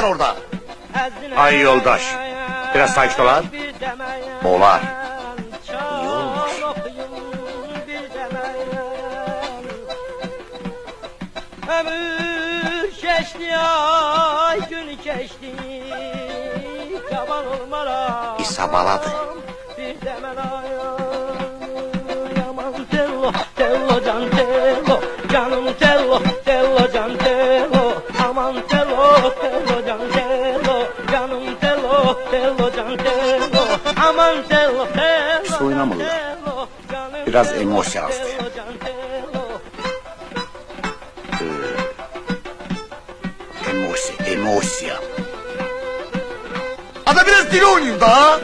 sen orada? Ay yoldaş, biraz sakin ol lan. Boğular. İyi olmuş. Ömür geçti, ay gün geçti, yaban olmaram. İsa baladı. Bir demel yaman tello, tello can tello, canım tello, tello can tello, aman tello, tello can tello, canım tello, tello can tello, aman tello, tello. Suyuna mı lan? Biraz emosyon hastı. Emosyon. Ada biraz dili oynayayım da.